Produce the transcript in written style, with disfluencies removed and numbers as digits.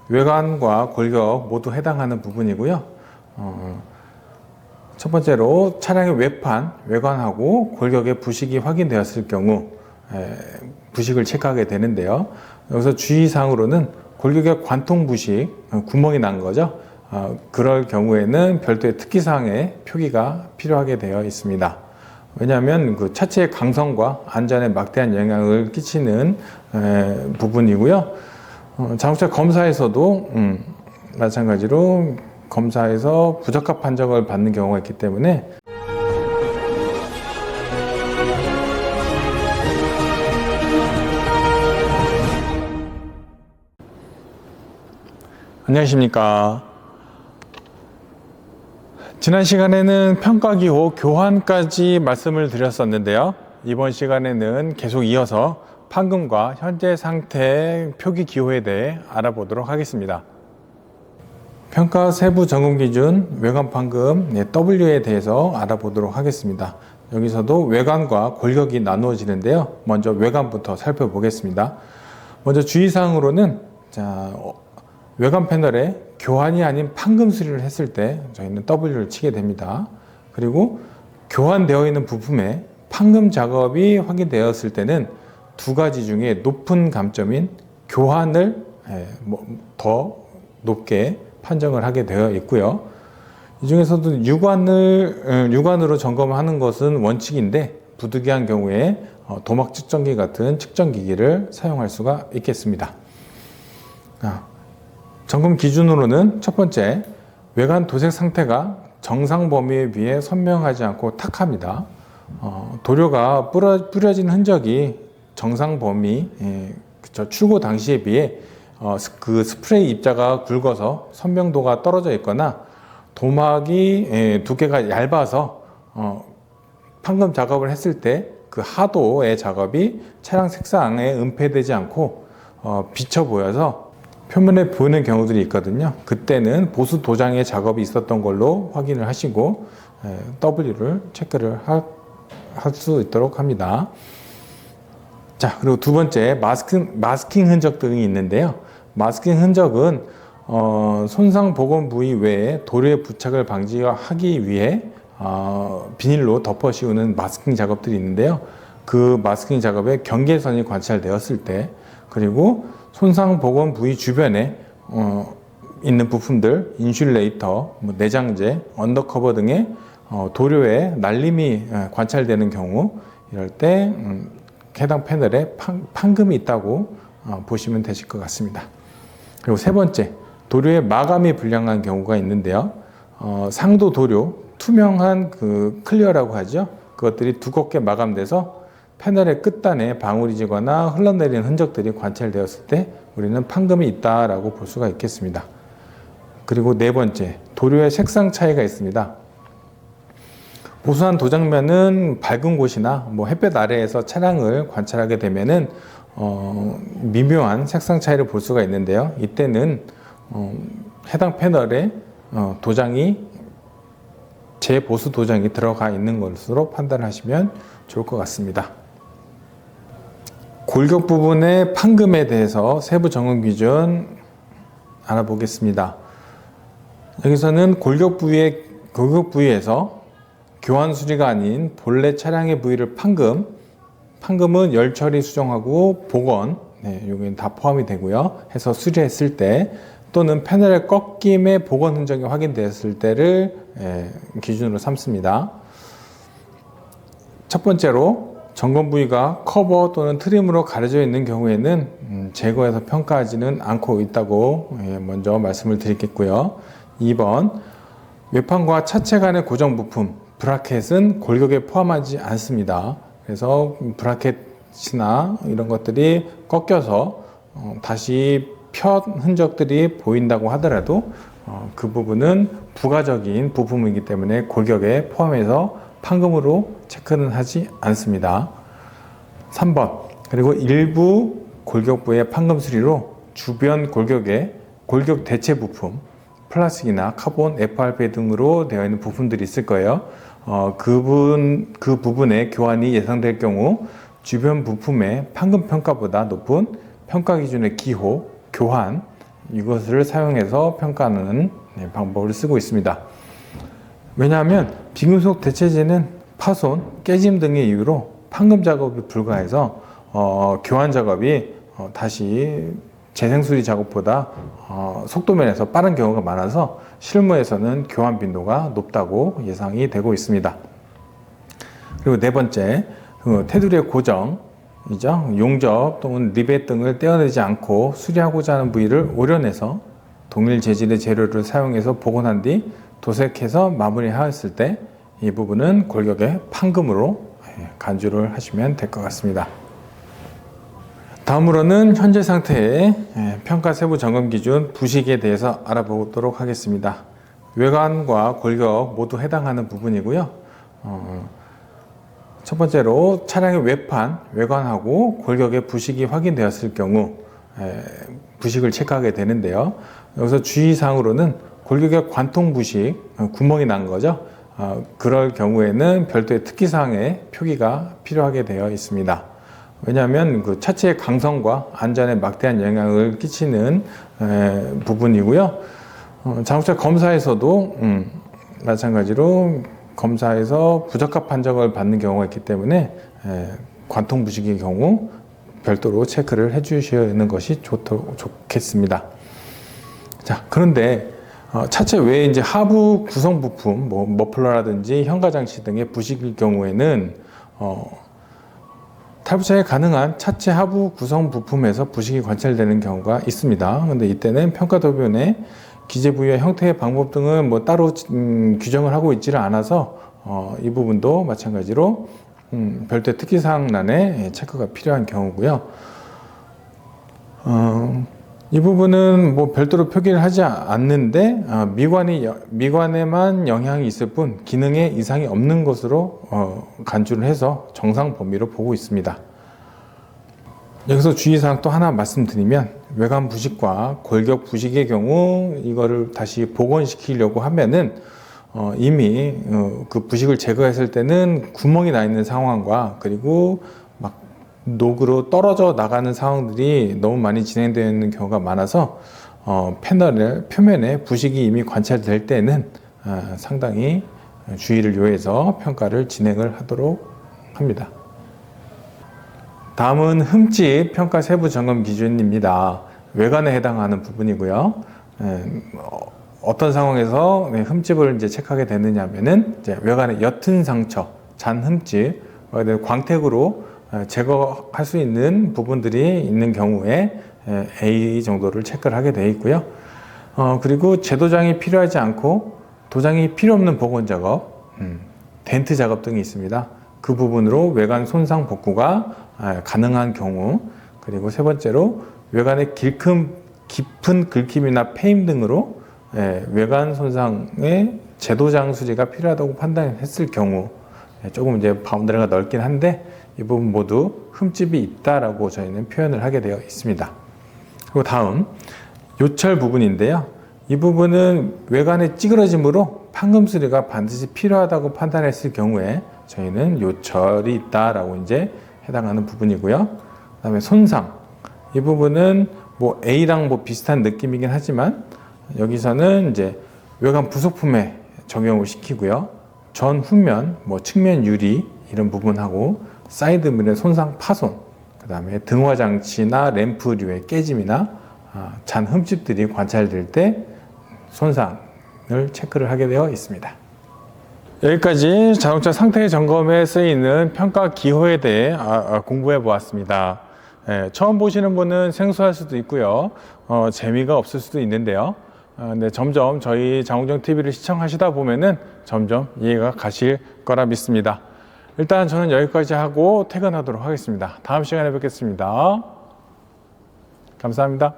외관과 골격 모두 해당하는 부분이고요. 첫 번째로 차량의 외판, 외관하고 골격의 부식이 확인되었을 경우 부식을 체크하게 되는데요. 여기서 주의사항으로는 골격의 관통 부식, 구멍이 난 거죠. 그럴 경우에는 별도의 특기사항의 표기가 필요하게 되어 있습니다. 왜냐하면 그 차체의 강성과 안전에 막대한 영향을 끼치는 부분이고요. 자동차 검사에서도 마찬가지로 검사에서 부적합 판정을 받는 경우가 있기 때문에 안녕하십니까. 지난 시간에는 평가기호 교환까지 말씀을 드렸었는데요. 이번 시간에는 계속 이어서 판금과 현재 상태 표기 기호에 대해 알아보도록 하겠습니다. 평가 세부 점검 기준 외관 판금 W에 대해서 알아보도록 하겠습니다. 여기서도 외관과 골격이 나누어지는데요. 먼저 외관부터 살펴보겠습니다. 먼저 주의사항으로는 외관 패널에 교환이 아닌 판금 수리를 했을 때 저희는 W를 치게 됩니다. 그리고 교환되어 있는 부품에 판금 작업이 확인되었을 때는 두 가지 중에 높은 감점인 교환을 더 높게 판정을 하게 되어 있고요. 이 중에서도 육안으로 점검하는 것은 원칙인데 부득이한 경우에 도막 측정기 같은 측정기기를 사용할 수가 있겠습니다. 점검 기준으로는 첫 번째, 외관 도색 상태가 정상 범위에 비해 선명하지 않고 탁합니다. 도료가 뿌려진 흔적이 정상 범위, 출고 당시에 비해 그 스프레이 입자가 굵어서 선명도가 떨어져 있거나 도막이 두께가 얇아서 판금 작업을 했을 때 그 하도의 작업이 차량 색상에 은폐되지 않고 비쳐 보여서 표면에 보이는 경우들이 있거든요. 그때는 보수 도장의 작업이 있었던 걸로 확인을 하시고 W를 체크를 할 수 있도록 합니다. 자, 그리고 두 번째, 마스킹 흔적 등이 있는데요. 마스킹 흔적은 손상 복원 부위 외에 도료의 부착을 방지하기 위해 비닐로 덮어 씌우는 마스킹 작업들이 있는데요. 그 마스킹 작업에 경계선이 관찰되었을 때, 그리고 손상 복원 부위 주변에 있는 부품들, 인슐레이터, 내장재, 언더커버 등의 도료의 날림이 관찰되는 경우, 이럴 때 해당 패널에 판금이 있다고 보시면 되실 것 같습니다. 그리고 세 번째, 도료의 마감이 불량한 경우가 있는데요. 상도 도료, 투명한 그 클리어라고 하죠. 그것들이 두껍게 마감돼서 패널의 끝단에 방울이 지거나 흘러내리는 흔적들이 관찰되었을 때 우리는 판금이 있다라고 볼 수가 있겠습니다. 그리고 네 번째, 도료의 색상 차이가 있습니다. 보수한 도장면은 밝은 곳이나 햇볕 아래에서 차량을 관찰하게 되면은 미묘한 색상 차이를 볼 수가 있는데요. 이때는 해당 패널에 도장이 재보수 도장이 들어가 있는 것으로 판단하시면 좋을 것 같습니다. 골격 부분의 판금에 대해서 세부 점검 기준 알아보겠습니다. 여기서는 골격 부위에서 교환 수리가 아닌 본래 차량의 부위를 판금은 열 처리 수정하고 복원, 여기는 다 포함이 되고요. 해서 수리했을 때 또는 패널의 꺾임의 복원 흔적이 확인되었을 때를 기준으로 삼습니다. 첫 번째로 점검 부위가 커버 또는 트림으로 가려져 있는 경우에는 제거해서 평가하지는 않고 있다고 먼저 말씀을 드리겠고요. 2번, 외판과 차체 간의 고정 부품, 브라켓은 골격에 포함하지 않습니다. 그래서 브라켓이나 이런 것들이 꺾여서 다시 편 흔적들이 보인다고 하더라도 그 부분은 부가적인 부품이기 때문에 골격에 포함해서 판금으로 체크는 하지 않습니다. 3번, 그리고 일부 골격부의 판금 수리로 주변 골격에 골격 대체 부품, 플라스틱이나 카본, FRP 등으로 되어 있는 부품들이 있을 거예요. 그 부분의 교환이 예상될 경우 주변 부품의 판금 평가보다 높은 평가 기준의 기호, 교환, 이것을 사용해서 평가하는 방법을 쓰고 있습니다. 왜냐하면 비금속 대체재는 파손, 깨짐 등의 이유로 판금 작업이 불가해서 교환 작업이 다시 재생수리 작업보다 속도면에서 빠른 경우가 많아서 실무에서는 교환 빈도가 높다고 예상이 되고 있습니다. 그리고 네 번째, 테두리의 고정이죠. 용접 또는 리벳 등을 떼어내지 않고 수리하고자 하는 부위를 오려내서 동일 재질의 재료를 사용해서 복원한 뒤 도색해서 마무리하였을 때 이 부분은 골격의 판금으로 간주를 하시면 될 것 같습니다. 다음으로는 현재 상태의 평가 세부 점검 기준 부식에 대해서 알아보도록 하겠습니다. 외관과 골격 모두 해당하는 부분이고요. 첫 번째로 차량의 외판, 외관하고 골격의 부식이 확인되었을 경우 부식을 체크하게 되는데요. 여기서 주의사항으로는 골격의 관통 부식, 구멍이 난 거죠. 그럴 경우에는 별도의 특기사항의 표기가 필요하게 되어 있습니다. 왜냐하면 그 차체의 강성과 안전에 막대한 영향을 끼치는 부분이고요. 자동차 검사에서도 마찬가지로 검사에서 부적합 판정을 받는 경우가 있기 때문에 관통 부식의 경우 별도로 체크를 해 주시는 것이 좋겠습니다. 자, 그런데 차체 외에 이제 하부 구성 부품, 뭐 머플러라든지 현가 장치 등의 부식일 경우에는 탈부착이 가능한 차체 하부 구성 부품에서 부식이 관찰되는 경우가 있습니다. 그런데 이때는 평가 도면에 기재 부위와 형태의 방법 등을 뭐 따로 규정을 하고 있지를 않아서 이 부분도 마찬가지로 별도의 특기사항란에 체크가 필요한 경우고요. 이 부분은 뭐 별도로 표기를 하지 않는데 미관에만 영향이 있을 뿐 기능에 이상이 없는 것으로 간주를 해서 정상 범위로 보고 있습니다. 여기서 주의사항 또 하나 말씀드리면 외관 부식과 골격 부식의 경우 이거를 다시 복원시키려고 하면은 이미 그 부식을 제거했을 때는 구멍이 나 있는 상황과 그리고 막 녹으로 떨어져 나가는 상황들이 너무 많이 진행되어 있는 경우가 많아서 패널의 표면에 부식이 이미 관찰될 때는 상당히 주의를 요해서 평가를 진행을 하도록 합니다. 다음은 흠집 평가 세부 점검 기준입니다. 외관에 해당하는 부분이고요. 어떤 상황에서 흠집을 이제 체크하게 되느냐 하면은 이제 외관에 옅은 상처, 잔 흠집, 광택으로 제거할 수 있는 부분들이 있는 경우에 A 정도를 체크를 하게 되어 있고요. 그리고 재도장이 필요하지 않고 도장이 필요 없는 복원 작업, 덴트 작업 등이 있습니다. 그 부분으로 외관 손상 복구가 가능한 경우, 그리고 세 번째로 외관의 깊은 긁힘이나 패임 등으로 외관 손상의 재도장 수리가 필요하다고 판단했을 경우, 조금 이제 바운더리가 넓긴 한데 이 부분 모두 흠집이 있다라고 저희는 표현을 하게 되어 있습니다. 그리고 다음 요철 부분인데요. 이 부분은 외관의 찌그러짐으로 판금 수리가 반드시 필요하다고 판단했을 경우에 저희는 요철이 있다라고 이제 해당하는 부분이고요. 그다음에 손상, 이 부분은 뭐 A랑 뭐 비슷한 느낌이긴 하지만 여기서는 이제 외관 부속품에 적용을 시키고요. 전 후면, 뭐 측면 유리 이런 부분하고 사이드밀의 손상 파손, 그 다음에 등화 장치나 램프류의 깨짐이나 잔 흠집들이 관찰될 때 손상을 체크를 하게 되어 있습니다. 여기까지 자동차 상태 점검에 쓰이는 평가 기호에 대해 공부해 보았습니다. 처음 보시는 분은 생소할 수도 있고요. 재미가 없을 수도 있는데요. 근데 점점 저희 장우정 TV를 시청하시다 보면은 점점 이해가 가실 거라 믿습니다. 일단 저는 여기까지 하고 퇴근하도록 하겠습니다. 다음 시간에 뵙겠습니다. 감사합니다.